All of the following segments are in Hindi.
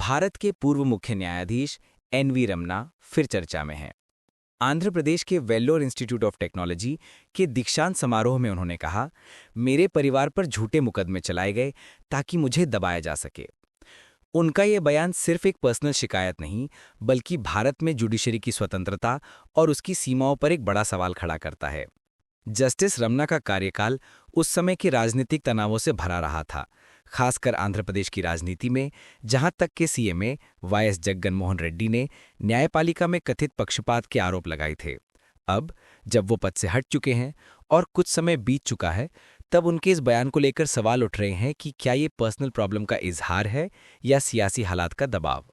भारत के पूर्व मुख्य न्यायाधीश एन.वी. रमन्ना फिर चर्चा में हैं। आंध्र प्रदेश के वेल्लोर इंस्टीट्यूट ऑफ टेक्नोलॉजी के दीक्षांत समारोह में उन्होंने कहा, मेरे परिवार पर झूठे मुकदमे चलाए गए ताकि मुझे दबाया जा सके। उनका ये बयान सिर्फ एक पर्सनल शिकायत नहीं, बल्कि भारत में जुडिशरी की स्वतंत्रता और उसकी सीमाओं पर एक बड़ा सवाल खड़ा करता है। जस्टिस रमन्ना का कार्यकाल उस समय के राजनीतिक तनावों से भरा रहा था, खासकर आंध्र प्रदेश की राजनीति में, जहां तक कि सीएमए वाईएस जगन मोहन रेड्डी ने न्यायपालिका में कथित पक्षपात के आरोप लगाए थे। अब जब वो पद से हट चुके हैं और कुछ समय बीत चुका है, तब उनके इस बयान को लेकर सवाल उठ रहे हैं कि क्या ये पर्सनल प्रॉब्लम का इजहार है या सियासी हालात का दबाव।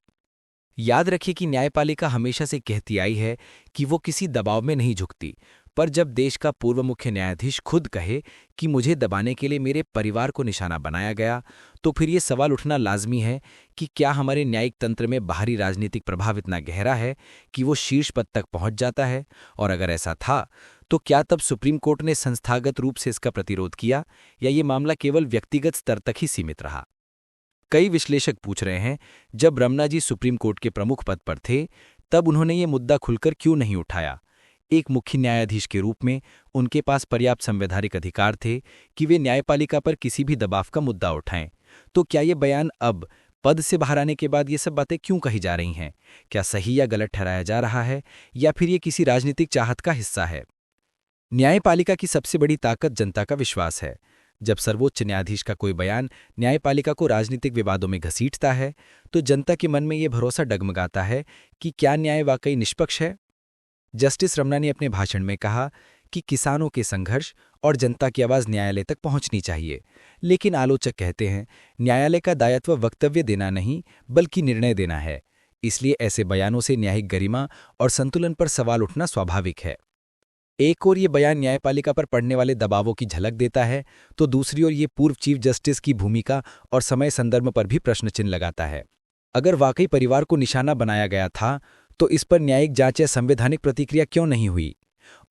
याद रखिए कि न्यायपालिका हमेशा से कहती आई है कि वो किसी दबाव में नहीं झुकती, पर जब देश का पूर्व मुख्य न्यायाधीश खुद कहे कि मुझे दबाने के लिए मेरे परिवार को निशाना बनाया गया, तो फिर ये सवाल उठना लाजमी है कि क्या हमारे न्यायिक तंत्र में बाहरी राजनीतिक प्रभाव इतना गहरा है कि वो शीर्ष पद तक पहुंच जाता है, और अगर ऐसा था तो क्या तब सुप्रीम कोर्ट ने संस्थागत रूप से इसका प्रतिरोध किया, या ये मामला केवल व्यक्तिगत स्तर तक ही सीमित रहा। कई विश्लेषक पूछ रहे हैं, जब रमन्ना जी सुप्रीम कोर्ट के प्रमुख पद पर थे, तब उन्होंने ये मुद्दा खुलकर क्यों नहीं उठाया। एक मुख्य न्यायाधीश के रूप में उनके पास पर्याप्त संवैधानिक अधिकार थे कि वे न्यायपालिका पर किसी भी दबाव का मुद्दा उठाएं। तो क्या ये बयान अब पद से बाहर आने के बाद ये सब बातें क्यों कही जा रही हैं? क्या सही या गलत ठहराया जा रहा है, या फिर ये किसी राजनीतिक चाहत का हिस्सा है? न्यायपालिका की सबसे बड़ी ताकत जनता का विश्वास है। जब सर्वोच्च न्यायाधीश का कोई बयान न्यायपालिका को राजनीतिक विवादों में घसीटता है, तो जनता के मन में ये भरोसा डगमगाता है कि क्या न्याय वाकई निष्पक्ष है। जस्टिस रमन्ना ने अपने भाषण में कहा कि किसानों के संघर्ष और जनता की आवाज़ न्यायालय तक पहुंचनी चाहिए, लेकिन आलोचक कहते हैं न्यायालय का दायित्व वक्तव्य देना नहीं, बल्कि निर्णय देना है। इसलिए ऐसे बयानों से न्यायिक गरिमा और संतुलन पर सवाल उठना स्वाभाविक है। एक ओर ये बयान न्यायपालिका पर पड़ने वाले दबावों की झलक देता है, तो दूसरी ओर ये पूर्व चीफ जस्टिस की भूमिका और समय संदर्भ पर भी प्रश्नचिन्ह लगाता है। अगर वाकई परिवार को निशाना बनाया गया था, तो इस पर न्यायिक जांच या संवैधानिक प्रतिक्रिया क्यों नहीं हुई?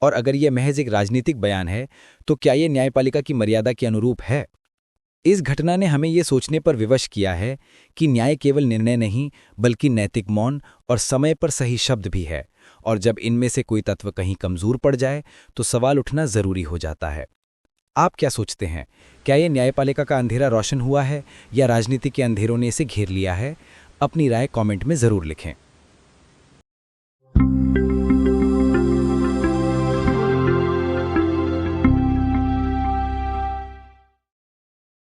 और अगर यह महज एक राजनीतिक बयान है, तो क्या ये न्यायपालिका की मर्यादा के अनुरूप है? इस घटना ने हमें ये सोचने पर विवश किया है कि न्याय केवल निर्णय नहीं, बल्कि नैतिक मौन और समय पर सही शब्द भी है, और जब इनमें से कोई तत्व कहीं कमजोर पड़ जाए, तो सवाल उठना जरूरी हो जाता है। आप क्या सोचते हैं? क्या ये न्यायपालिका का अंधेरा रोशन हुआ है, या राजनीति के अंधेरों ने इसे घेर लिया है? अपनी राय कमेंट में जरूर लिखें।